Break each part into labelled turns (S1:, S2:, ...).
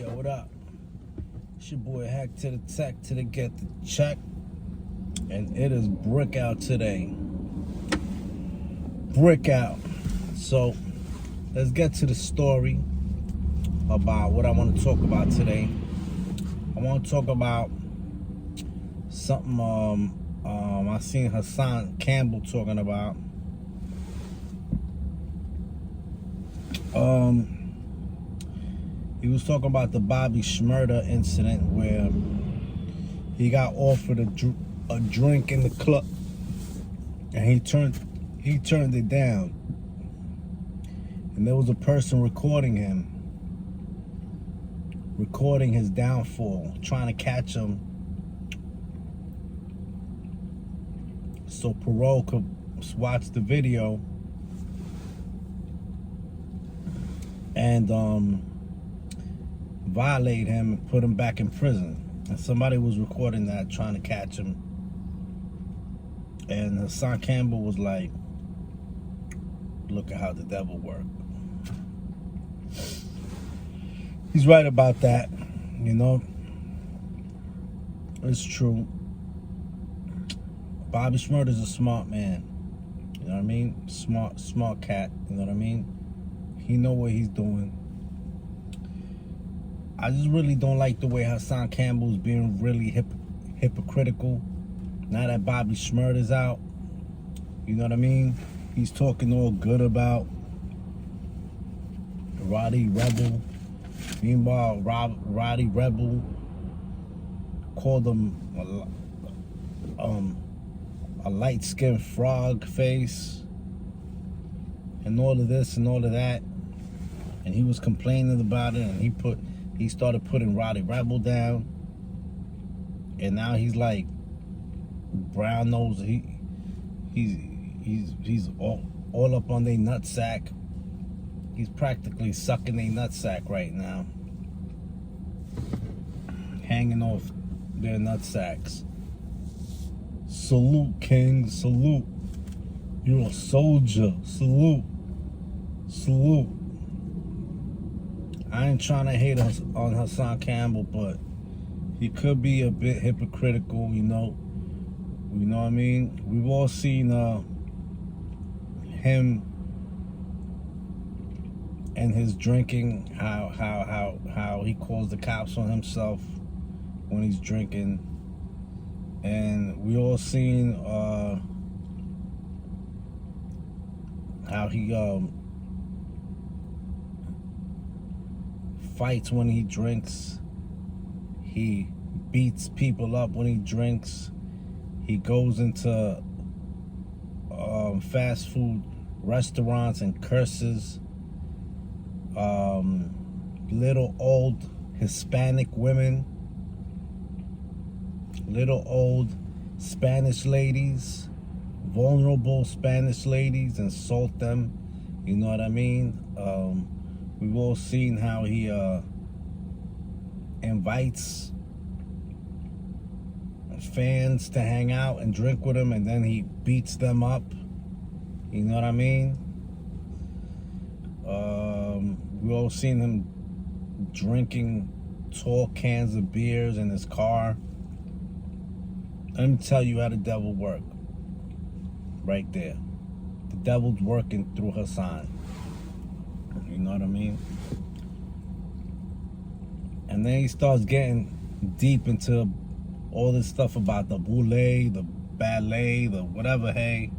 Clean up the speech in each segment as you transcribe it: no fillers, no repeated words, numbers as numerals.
S1: Yo, what up? It's your boy Hack to the Teck to the Get the Check. And it is brick out today. Brick out. So, let's get to the story about what I want to talk about today. I want to talk about something I seen Hassan Campbell talking about. He was talking about the Bobby Shmurda incident where he got offered a drink in the club and he turned it down. And there was a person recording him, recording his downfall, trying to catch him so parole could watch the video and violate him and put him back in prison. And somebody was recording that, trying to catch him. And Hassan Campbell was like, look at how the devil worked. He's right about that, you know. It's true. Bobby Shmurda's a smart man. You know what I mean? Smart cat, you know what I mean? He know what he's doing. I just really don't like the way Hassan Campbell's being really hypocritical. Now that Bobby Shmurda's out, you know what I mean? He's talking all good about Roddy Rebel. Meanwhile, Roddy Rebel called him a light-skinned frog face and all of this and all of that. And he was complaining about it, and he started putting Roddy Rebel down, and now he's like brown nose. He's all up on their nutsack. He's practically sucking their nutsack right now, hanging off their nutsacks. Salute, King. Salute. You're a soldier. Salute. Salute. I ain't trying to hate on Hassan Campbell, but he could be a bit hypocritical, you know. You know what I mean? We've all seen him and his drinking, how he calls the cops on himself when he's drinking. And we all seen how he fights when he drinks. He beats people up when he drinks. He goes into fast food restaurants and curses little old Hispanic women, little old Spanish ladies, vulnerable Spanish ladies, insult them. You know what I mean? We've all seen how he invites fans to hang out and drink with him, and then he beats them up. You know what I mean? We've all seen him drinking tall cans of beers in his car. Let me tell you how the devil works. Right there. The devil's working through Hassan. You know what I mean? And then he starts getting deep into all this stuff about the boule, the ballet, the whatever, hey.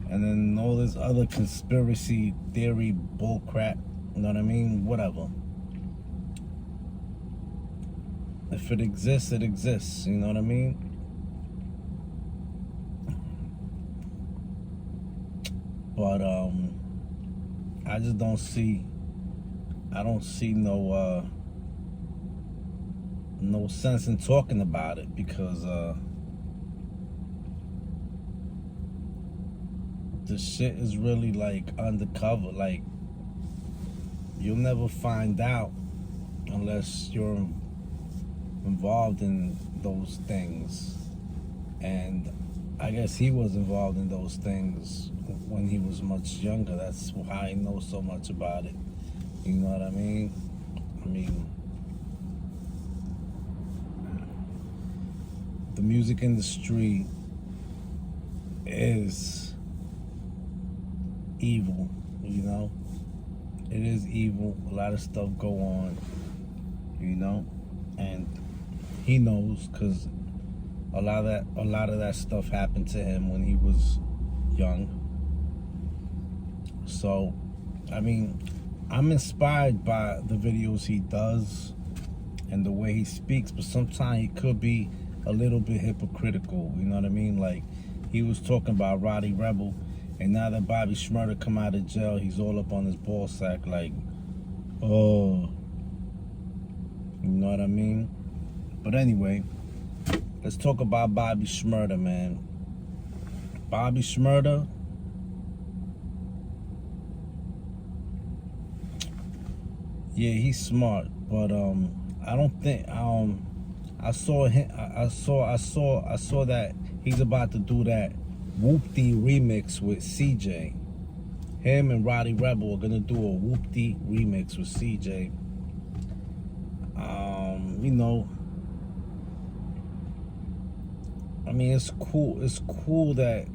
S1: And then all this other conspiracy theory bullcrap. You know what I mean? Whatever. If it exists, it exists. You know what I mean? But I just don't see no sense in talking about it, because the shit is really like undercover. Like, you'll never find out unless you're involved in those things. And I guess he was involved in those things when he was much younger. That's why I know so much about it. You know what I mean? the music industry is evil, you know. It is evil. A lot of stuff go on, you know, and he knows because a lot of that stuff happened to him when he was young. So, I mean, I'm inspired by the videos he does and the way he speaks, but sometimes he could be a little bit hypocritical, you know what I mean? Like, he was talking about Roddy Rebel, and now that Bobby Shmurda come out of jail, he's all up on his ball sack like, oh, you know what I mean? But anyway, let's talk about Bobby Shmurda, man. Bobby Shmurda, yeah, he's smart, but I don't think I saw him. I saw that he's about to do that Whoop-Dee remix with CJ. Him and Roddy Rebel are gonna do a Whoop-Dee remix with CJ. You know, I mean, it's cool. It's cool that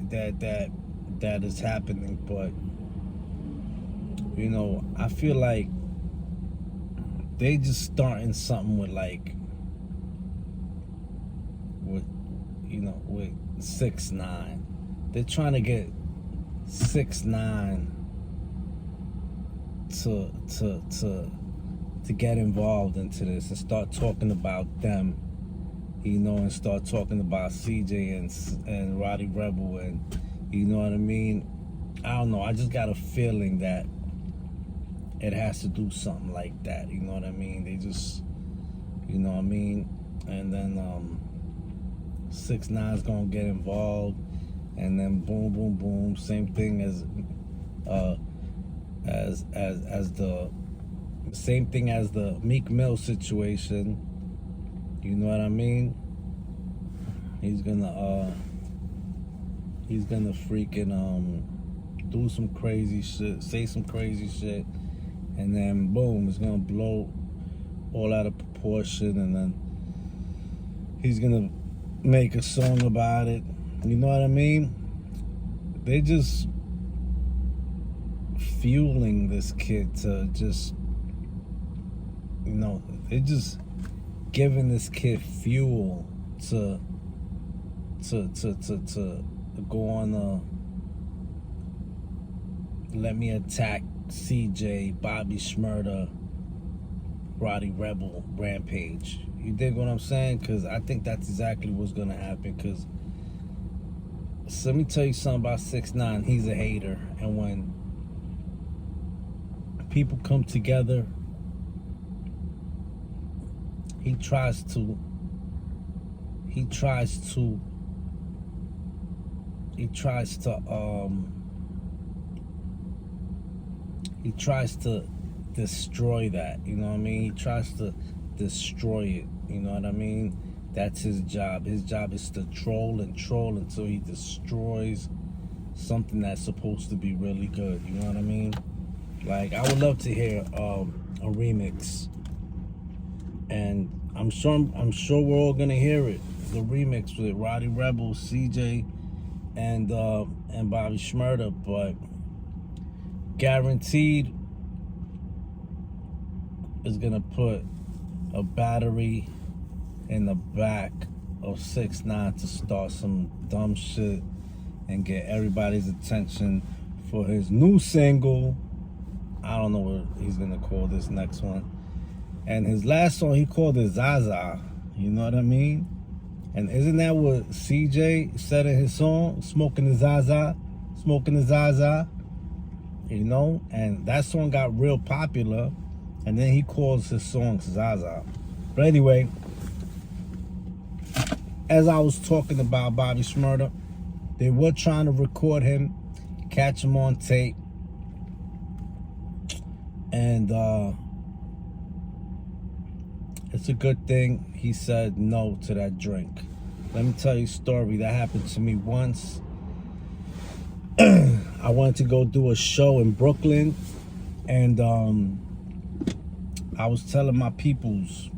S1: is happening, but you know, I feel like they just starting something with with 6ix9ine. They're trying to get 6ix9ine to get involved into this and start talking about them, you know, and start talking about CJ and Roddy Rebel, and you know what I mean. I don't know. I just got a feeling that it has to do something like that, you know what I mean? They just, you know what I mean? And then 6ix9ine's gonna get involved, and then boom, boom, boom. Same thing as the Meek Mill situation. You know what I mean? He's gonna freaking do some crazy shit, say some crazy shit, and then boom, it's gonna blow all out of proportion, and then he's gonna make a song about it. You know what I mean? They just fueling this kid to just, you know, they just giving this kid fuel to go on let me attack CJ, Bobby Shmurda, Roddy Rebel rampage. You dig what I'm saying? Because I think that's exactly what's going to happen. Because let me tell you something about 6ix9ine. He's a hater. And when people come together, he tries to destroy that, you know what I mean? He tries to destroy it, you know what I mean? That's his job. His job is to troll and troll until he destroys something that's supposed to be really good, you know what I mean? Like, I would love to hear a remix, and I'm sure we're all gonna hear it. The remix with Roddy Rebel, CJ, and Bobby Shmurda, but guaranteed is gonna put a battery in the back of 6ix9ine to start some dumb shit and get everybody's attention for his new single. I don't know what he's gonna call this next one. And his last song, he called it Zaza. You know what I mean? And isn't that what CJ said in his song? Smoking the Zaza, smoking the Zaza. You know? And that song got real popular. And then he calls his song Zaza. But anyway, as I was talking about Bobby Shmurda, they were trying to record him, catch him on tape. And it's a good thing he said no to that drink. Let me tell you a story that happened to me once. I wanted to go do a show in Brooklyn, and I was telling my peoples,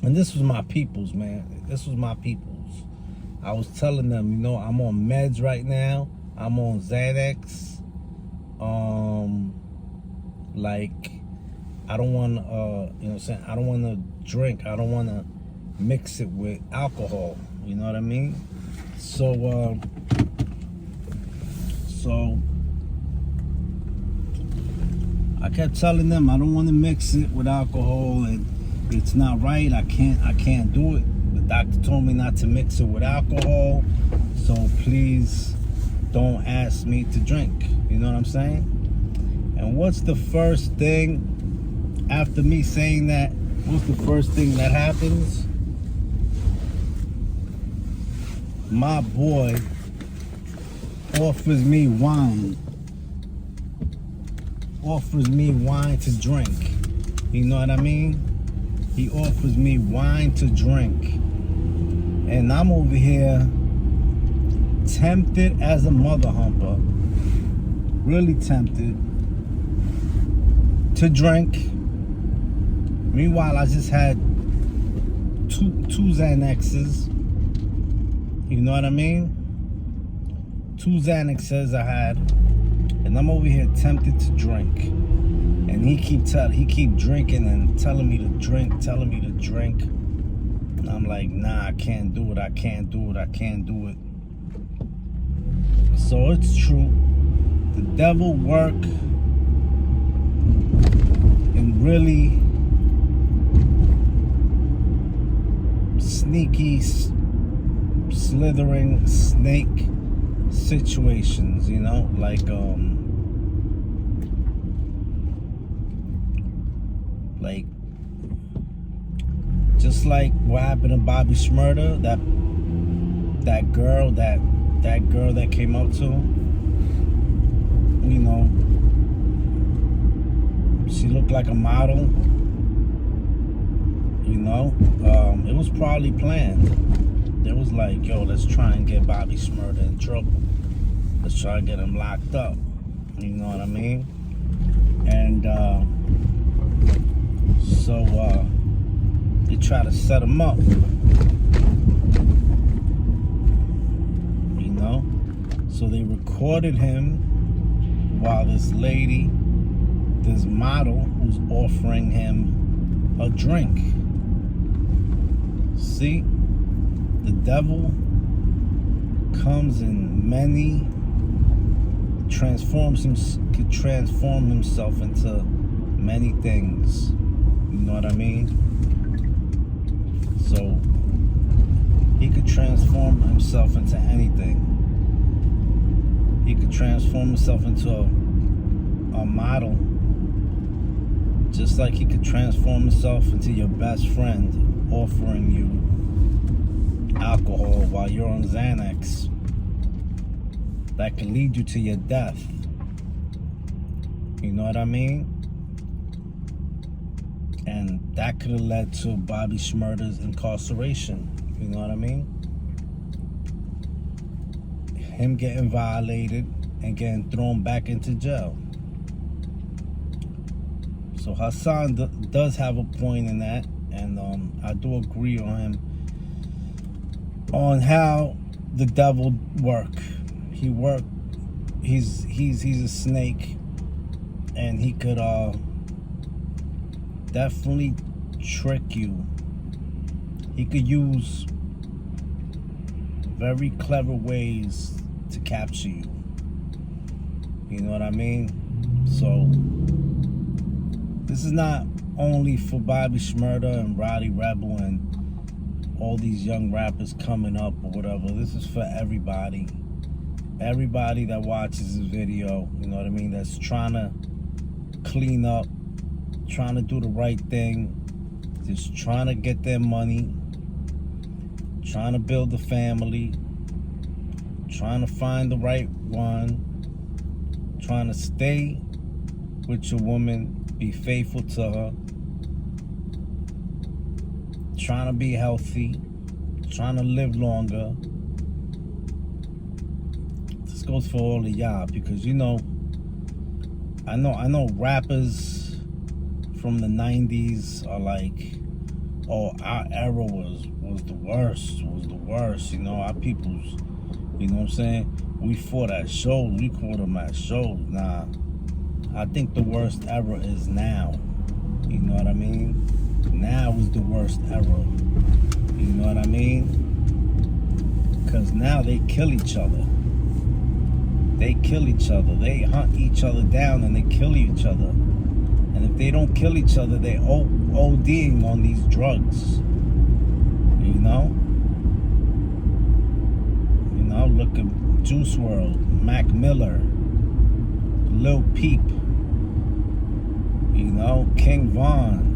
S1: And this was my peoples, man. This was my peoples. I was telling them, you know, I'm on meds right now. I'm on Xanax. Like, I don't want to, you know what I'm saying? I don't want to drink. I don't want to mix it with alcohol. You know what I mean? So I kept telling them I don't want to mix it with alcohol, and it's not right. I can't do it. The doctor told me not to mix it with alcohol, so please don't ask me to drink. You know what I'm saying? And what's the first thing after me saying that? What's the first thing that happens? My boy offers me wine. Offers me wine to drink. You know what I mean? He offers me wine to drink. And I'm over here tempted as a mother humper. Really tempted to drink. Meanwhile, I just had two Xanaxes. You know what I mean? 2 Xanaxes I had, and I'm over here tempted to drink. And he keep drinking and telling me to drink. And I'm like, nah, I can't do it. I can't do it. So it's true. The devil work in really sneaky, slithering snake situations, you know, like just like what happened to Bobby Shmurda, that girl that came up to him, you know, she looked like a model, you know. It was probably planned. It was like, yo, let's try and get Bobby Shmurda in trouble. Let's try to get him locked up. You know what I mean? And so they try to set him up. You know? So they recorded him while this lady, this model, was offering him a drink. See? The devil comes in many, could transform himself into many things. You know what I mean? So he could transform himself into anything. He could transform himself into a model, just like he could transform himself into your best friend, offering you alcohol while you're on Xanax that can lead you to your death. You know what I mean? And that could have led to Bobby Shmurda's incarceration. You know what I mean? Him getting violated and getting thrown back into jail. So Hassan does have a point in that, and I do agree on him on how the devil work. He's a snake, and he could definitely trick you. He could use very clever ways to capture you. You know what I mean? So this is not only for Bobby Shmurda and Roddy Rebel and all these young rappers coming up or whatever. This is for everybody. Everybody that watches this video, you know what I mean, that's trying to clean up, trying to do the right thing, just trying to get their money, trying to build a family, trying to find the right one, trying to stay with your woman, be faithful to her, trying to be healthy, trying to live longer. This goes for all of y'all, because you know, I know rappers from the 90s are like, oh, our era was the worst, you know, our people's, you know what I'm saying? We fought at shows, we caught them at shows. Nah, I think the worst era is now. You know what I mean? Now is the worst era. You know what I mean? Because now they kill each other. They kill each other. They hunt each other down and they kill each other. And if they don't kill each other, they're ODing on these drugs. You know? You know, look at Juice WRLD, Mac Miller, Lil Peep, you know, King Von,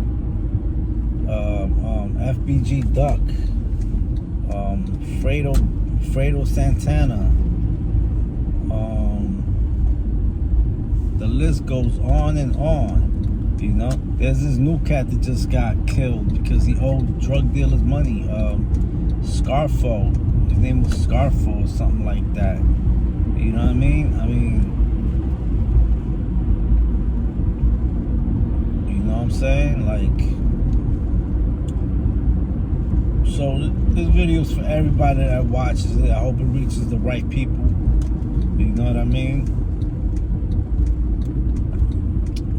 S1: FBG Duck, Fredo Santana. The list goes on and on. You know, there's this new cat that just got killed because he owed drug dealers money. Scarfo, his name was Scarfo or something like that. You know what I mean? You know what I'm saying? Like, so this video's for everybody that watches it. I hope it reaches the right people. You know what I mean?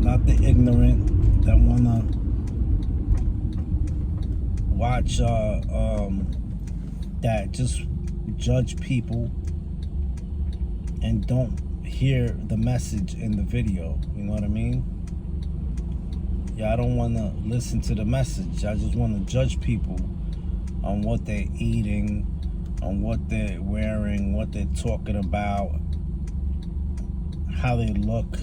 S1: Not the ignorant that wanna watch that just judge people and don't hear the message in the video. You know what I mean? Yeah, I don't wanna listen to the message. I just wanna judge people on what they're eating, on what they're wearing, what they're talking about, how they look.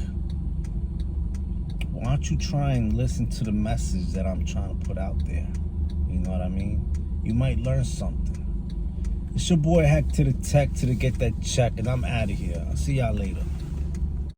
S1: Why don't you try and listen to the message that I'm trying to put out there? You know what I mean? You might learn something. It's your boy Heck to the Tech to get that check, and I'm out of here. I'll see y'all later.